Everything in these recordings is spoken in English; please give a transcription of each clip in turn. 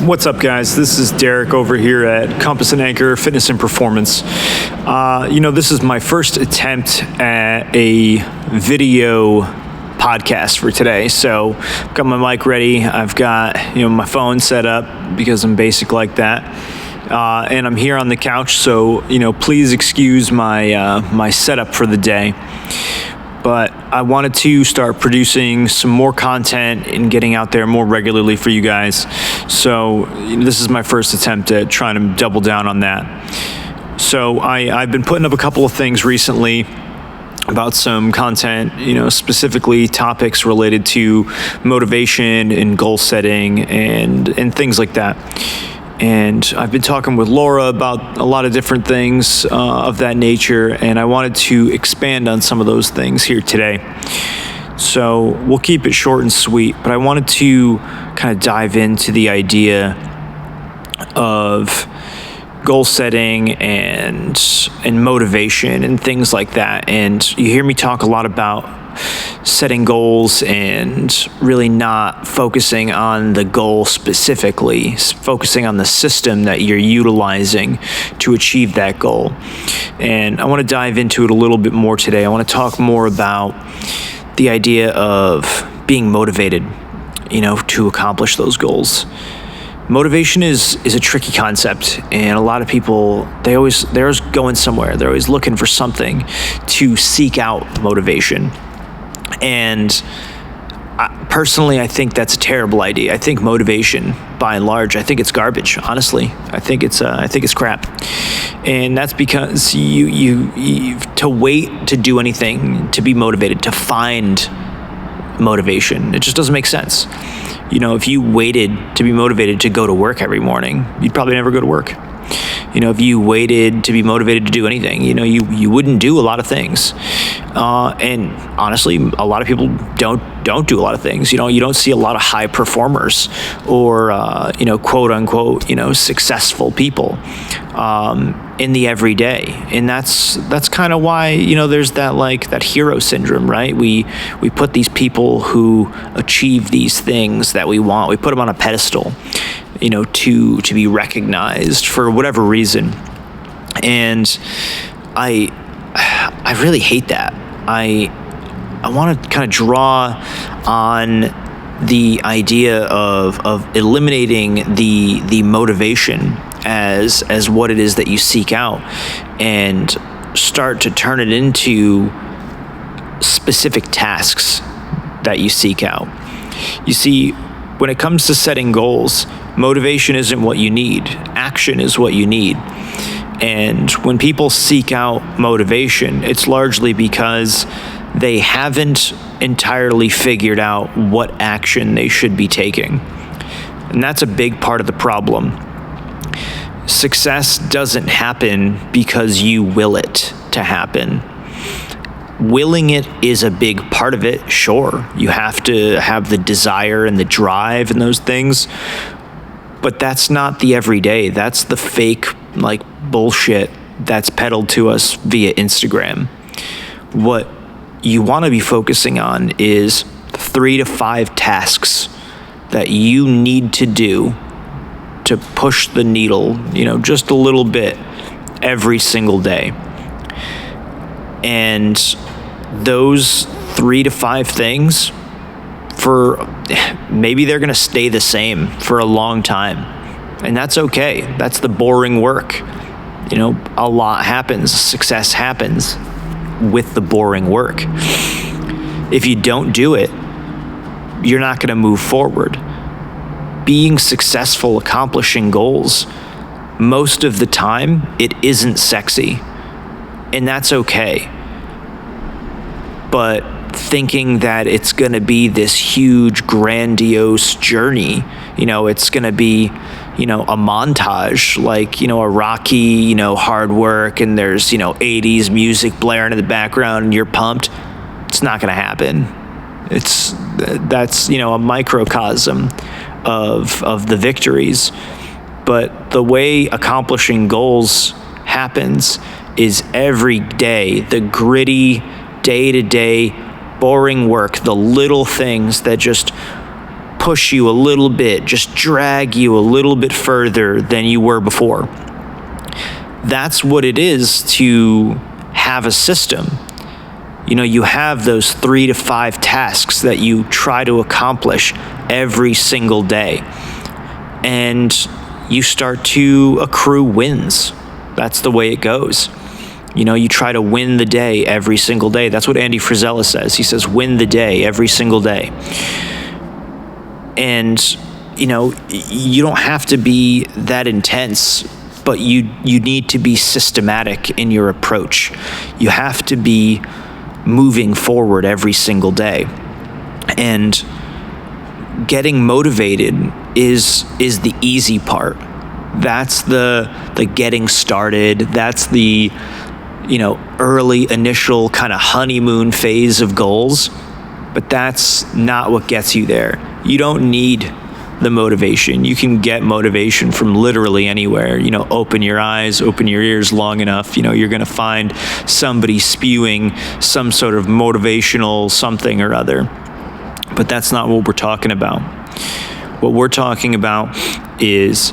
What's up, guys? This is Derek over here at Compass and Anchor Fitness and Performance. This is my first attempt at a video podcast for today. So I've got my mic ready. I've got, my phone set up because I'm basic like that. And I'm here on the couch. So, please excuse my setup for the day. But I wanted to start producing some more content and getting out there more regularly for you guys. So this is my first attempt at trying to double down on that. So I've been putting up a couple of things recently about some content, specifically topics related to motivation and goal setting and things like that. And I've been talking with Laura about a lot of different things of that nature, and I wanted to expand on some of those things here today. So we'll keep it short and sweet, but I wanted to kind of dive into the idea of goal setting and motivation and things like that. And you hear me talk a lot about setting goals and really not focusing on the goal specifically, focusing on the system that you're utilizing to achieve that goal. And I want to dive into it a little bit more today. I want to talk more about the idea of being motivated, to accomplish those goals. Motivation is a tricky concept, and a lot of people, they're always going somewhere. They're always looking for something to seek out motivation. And personally, I think that's a terrible idea. I think motivation, by and large, I think it's garbage. Honestly, I think it's crap. And that's because you to wait to do anything, to be motivated, to find motivation, it just doesn't make sense. If you waited to be motivated to go to work every morning, you'd probably never go to work. If you waited to be motivated to do anything, you wouldn't do a lot of things. And honestly, a lot of people don't do a lot of things. You don't see a lot of high performers or, quote unquote, successful people in the everyday. And that's kind of why, there's that hero syndrome, right? We put these people who achieve these things that we want, we put them on a pedestal, to be recognized for whatever reason. And I really hate that. I want to kind of draw on the idea of eliminating the motivation as what it is that you seek out, and start to turn it into specific tasks that you seek out. You see, when it comes to setting goals, motivation isn't what you need. Action is what you need. And when people seek out motivation, it's largely because they haven't entirely figured out what action they should be taking. And that's a big part of the problem. Success doesn't happen because you will it to happen. Willing it is a big part of it, sure. You have to have the desire and the drive and those things, but that's not the everyday. That's the fake, bullshit that's peddled to us via Instagram. What you want to be focusing on is 3 to 5 tasks that you need to do to push the needle, just a little bit every single day. And those 3 to 5 things, maybe they're going to stay the same for a long time. And that's okay. That's the boring work. A lot happens. Success happens with the boring work. If you don't do it, you're not going to move forward. Being successful, accomplishing goals, most of the time, it isn't sexy. And that's okay. But thinking that it's going to be this huge, grandiose journey, it's going to be, a montage, a Rocky, hard work, and there's, 80s music blaring in the background and you're pumped. It's not going to happen. That's a microcosm of the victories. But the way accomplishing goals happens is every day, the gritty, day-to-day, boring work, the little things that just push you a little bit, just drag you a little bit further than you were before. That's what it is to have a system. You have those 3 to 5 tasks that you try to accomplish every single day. And you start to accrue wins. That's the way it goes. You try to win the day every single day. That's what Andy Frisella says. He says, win the day every single day. And, you don't have to be that intense, but you need to be systematic in your approach. You have to be moving forward every single day. And getting motivated is the easy part. That's the getting started. That's the early initial kind of honeymoon phase of goals, but that's not what gets you there. You don't need the motivation. You can get motivation from literally anywhere. Open your eyes, open your ears long enough, you're going to find somebody spewing some sort of motivational something or other. But that's not what we're talking about. What we're talking about is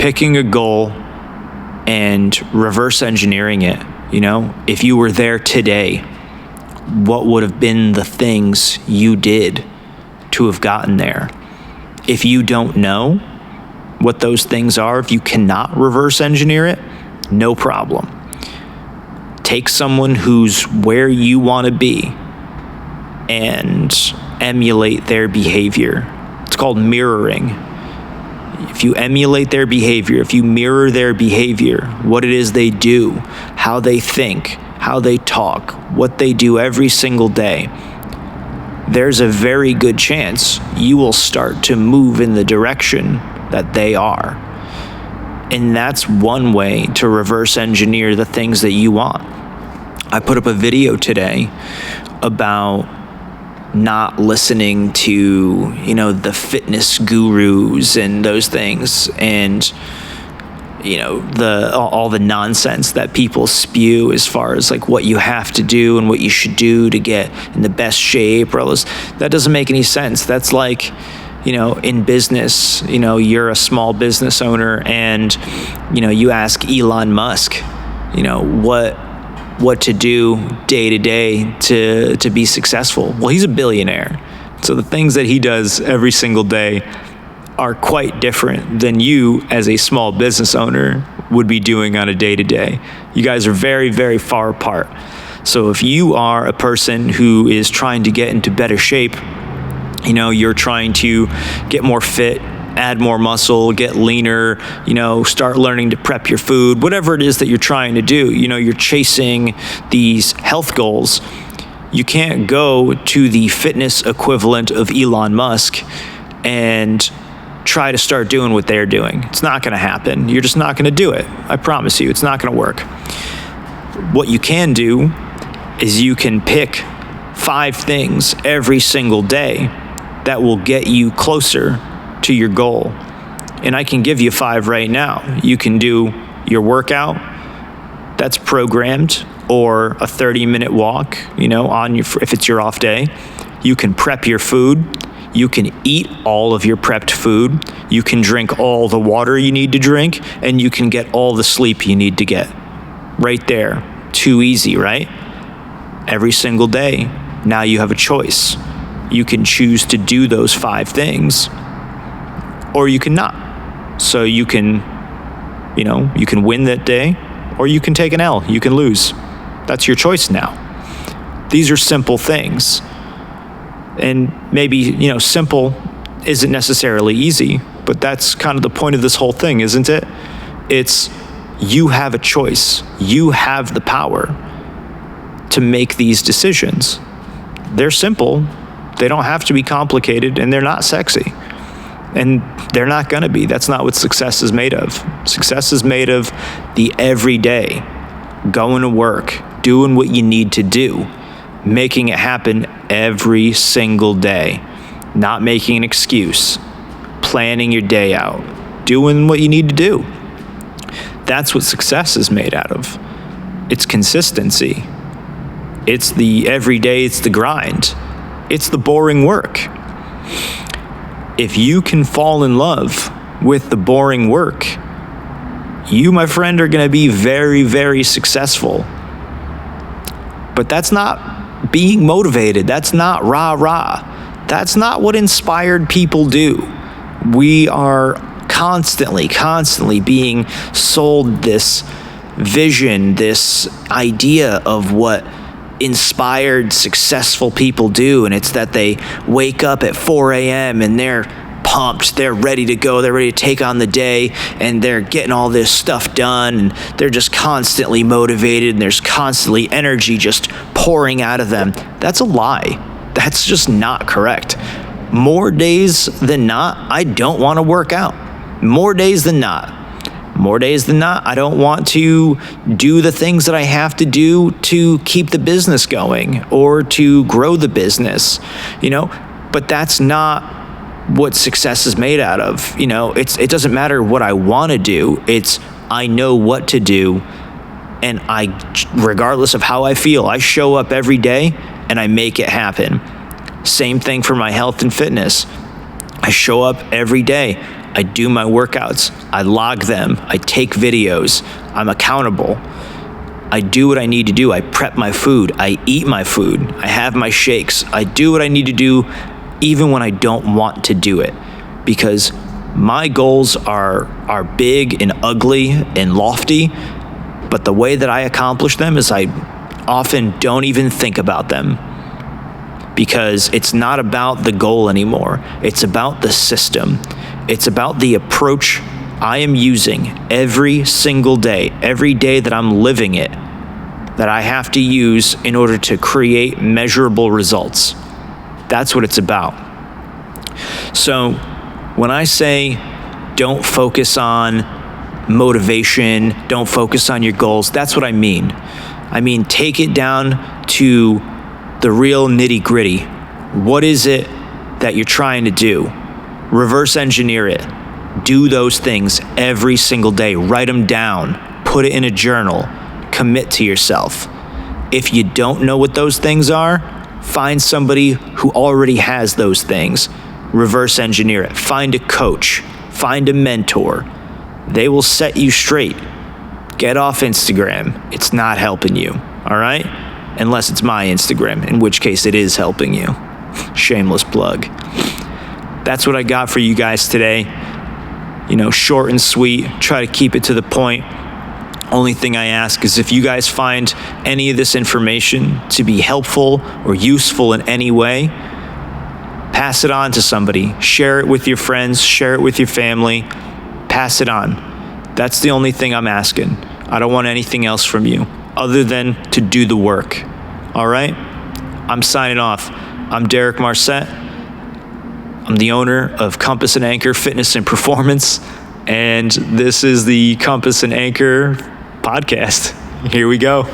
picking a goal and reverse engineering it. If you were there today, what would have been the things you did to have gotten there? If you don't know what those things are, if you cannot reverse engineer it, no problem. Take someone who's where you want to be and emulate their behavior. It's called mirroring. If you emulate their behavior, if you mirror their behavior, what it is they do, how they think, how they talk, what they do every single day, there's a very good chance you will start to move in the direction that they are. And that's one way to reverse engineer the things that you want. I put up a video today about not listening to, the fitness gurus and those things, and all the nonsense that people spew as far as like what you have to do and what you should do to get in the best shape, or all this. That doesn't make any sense. That's like, in business, you're a small business owner and, you ask Elon Musk, what to do day to day to be successful. Well, he's a billionaire. So the things that he does every single day are quite different than you as a small business owner would be doing on a day to day. You guys are very, very far apart. So if you are a person who is trying to get into better shape, you're trying to get more fit, add more muscle, get leaner, start learning to prep your food, whatever it is that you're trying to do, you're chasing these health goals. You can't go to the fitness equivalent of Elon Musk and try to start doing what they're doing. It's not going to happen. You're just not going to do it. I promise you, it's not going to work. What you can do is you can pick 5 things every single day that will get you closer to your goal. And I can give you 5 right now. You can do your workout that's programmed, or a 30-minute walk, if it's your off day. You can prep your food. You can eat all of your prepped food. You can drink all the water you need to drink, and you can get all the sleep you need to get. Right there. Too easy, right? Every single day. Now you have a choice. You can choose to do those 5 things, or you can not. So you can win that day, or you can take an L. You can lose. That's your choice now. These are simple things. And maybe, simple isn't necessarily easy, but that's kind of the point of this whole thing, isn't it? It's you have a choice. You have the power to make these decisions. They're simple. They don't have to be complicated, and they're not sexy. And they're not going to be. That's not what success is made of. Success is made of the everyday, going to work, doing what you need to do, making it happen every single day, not making an excuse, planning your day out, doing what you need to do. That's what success is made out of. It's consistency. It's the everyday, it's the grind. It's the boring work. if you can fall in love with the boring work, you, my friend, are going to be very, very successful. But that's not being motivated. That's not rah-rah. That's not what inspired people do. We are constantly being sold this vision, this idea of what inspired, successful people do. And it's that they wake up at 4 a.m. and they're pumped, they're ready to go, they're ready to take on the day, and they're getting all this stuff done, and they're just constantly motivated, and there's constantly energy just pouring out of them. That's a lie. That's just not correct. More days than not, I don't want to work out. More days than not, I don't want to do the things that I have to do to keep the business going or to grow the business, but that's not what success is made out of. It doesn't matter what I want to do. It's I know what to do, and regardless of how I feel, I show up every day and I make it happen. Same thing for my health and fitness. I show up every day. I do my workouts. I log them. I take videos. I'm accountable. I do what I need to do. I prep my food. I eat my food. I have my shakes. I do what I need to do even when I don't want to do it, because my goals are big and ugly and lofty, but the way that I accomplish them is I often don't even think about them, because it's not about the goal anymore. It's about the system. It's about the approach I am using every single day, every day that I'm living it, that I have to use in order to create measurable results. That's what it's about. So when I say don't focus on motivation, don't focus on your goals, that's what I mean. I mean, take it down to the real nitty gritty. What is it that you're trying to do? Reverse engineer it. Do those things every single day. Write them down. Put it in a journal. Commit to yourself. If you don't know what those things are, find somebody who already has those things. Reverse engineer it. Find a coach. Find a mentor. They will set you straight. Get off Instagram. It's not helping you, all right? Unless it's my Instagram, in which case it is helping you. Shameless plug. That's what I got for you guys today. Short and sweet. Try to keep it to the point. Only thing I ask is if you guys find any of this information to be helpful or useful in any way, pass it on to somebody. Share it with your friends. Share it with your family. Pass it on. That's the only thing I'm asking. I don't want anything else from you other than to do the work. All right? I'm signing off. I'm Derek Marcette. I'm the owner of Compass and Anchor Fitness and Performance, and this is the Compass and Anchor podcast. Here we go.